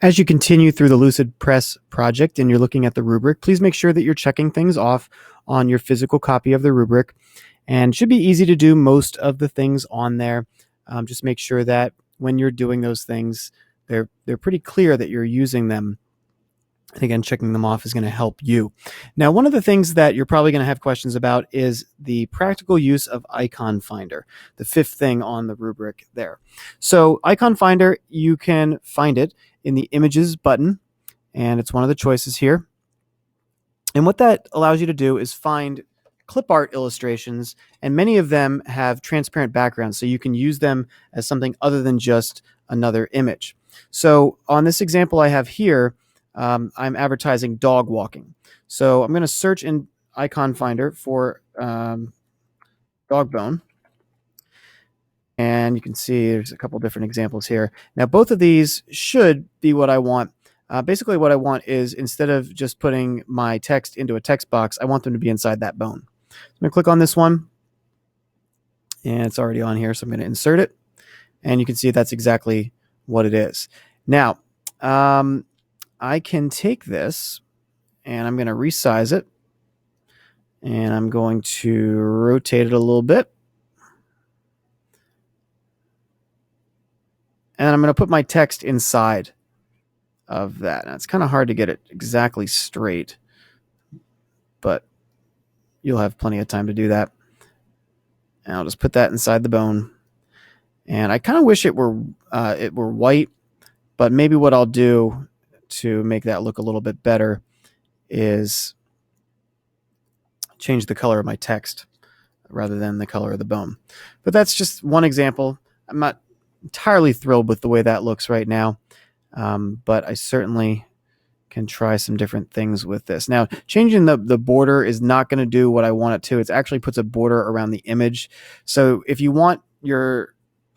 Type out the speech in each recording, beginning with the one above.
As you continue through the Lucidpress project and you're looking at the rubric, please make sure that you're checking things off on your physical copy of the rubric. And it should be easy to do most of the things on there. Just make sure that when you're doing those things, they're pretty clear that you're using them. And again, checking them off is going to help you. Now, one of the things that you're probably going to have questions about is the practical use of Icon Finder, the fifth thing on the rubric there. So Icon Finder, you can find it in the Images button, and it's one of the choices here. And what that allows you to do is find clip art illustrations, and many of them have transparent backgrounds, so you can use them as something other than just another image. So on this example I have here, I'm advertising dog walking. So I'm going to search in Icon Finder for dog bone. And you can see there's a couple different examples here. Now, both of these should be what I want. Basically, what I want is, instead of just putting my text into a text box, I want them to be inside that bone. So I'm going to click on this one. And it's already on here, so I'm going to insert it. And you can see that's exactly what it is. Now, I can take this and I'm going to resize it, and I'm going to rotate it a little bit, and I'm going to put my text inside of that. Now, it's kind of hard to get it exactly straight, but you'll have plenty of time to do that. And I'll just put that inside the bone, and I kind of wish it were white, but maybe what I'll do to make that look a little bit better is change the color of my text rather than the color of the bone. But that's just one example. I'm not entirely thrilled with the way that looks right now, but I certainly can try some different things with this. Now, changing the border is not going to do what I want it to. It actually puts a border around the image. So if you want your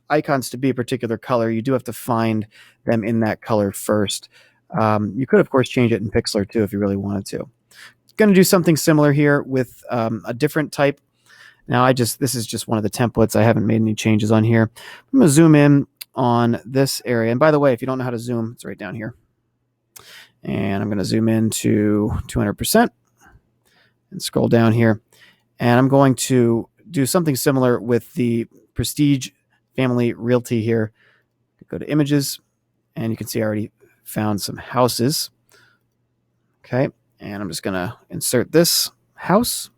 icons to be a particular color, you do have to find them in that color first. You could, of course, change it in Pixlr too if you really wanted to. Going to do something similar here with a different type. Now, this is just one of the templates. I haven't made any changes on here. I'm going to zoom in on this area. And by the way, if you don't know how to zoom, it's right down here. And I'm going to zoom in to 200% and scroll down here. And I'm going to do something similar with the Prestige Family Realty here. Go to Images, and you can see I already found some houses. Okay, and I'm just going to insert this house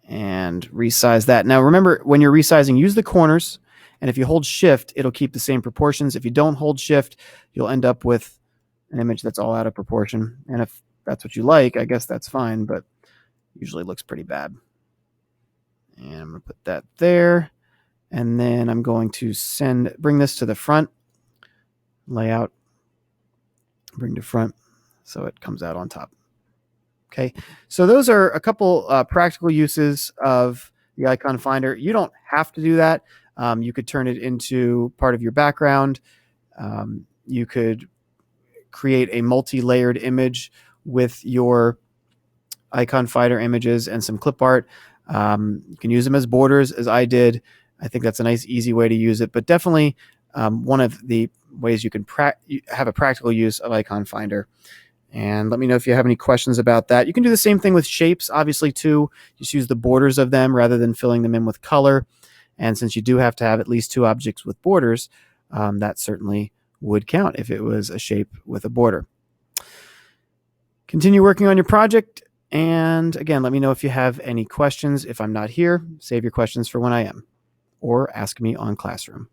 and resize that. Now, remember, when you're resizing, use the corners, and if you hold Shift, it'll keep the same proportions. If you don't hold Shift, you'll end up with an image that's all out of proportion. And if that's what you like, I guess that's fine, but usually looks pretty bad. And I'm going to put that there. And then I'm going to bring this to the front, layout, bring to front, so it comes out on top. Okay, so those are a couple practical uses of the Icon Finder. You don't have to do that. You could turn it into part of your background. You could create a multi-layered image with your Icon Finder images and some clip art. You can use them as borders, as I did. I think that's a nice, easy way to use it, but definitely one of the ways you can have a practical use of Icon Finder. And let me know if you have any questions about that. You can do the same thing with shapes, obviously, too. Just use the borders of them rather than filling them in with color. And since you do have to have at least two objects with borders, that certainly would count if it was a shape with a border. Continue working on your project. And again, let me know if you have any questions. If I'm not here, save your questions for when I am, or ask me on Classroom.